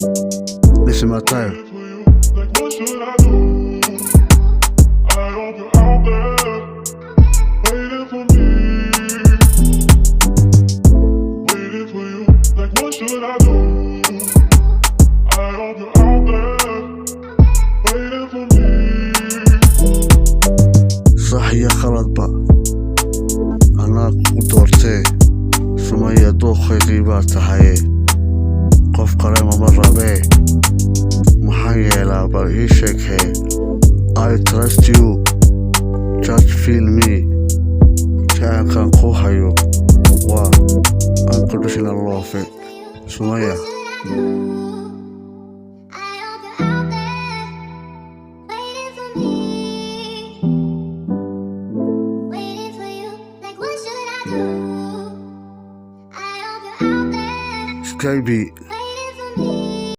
Listen my time. Like what should I do? I hope you're out there waiting for me. Waiting for you. Like what should I do? I hope you're out there waiting for me. صح يا خلط بقى أنا قدرتي سمية دوخي غيبات تحيي قف قريمة مرة بي محيلة بريشك هي I trust you just feel me كان قوحيو وأنقدشنا الله في سمية Skype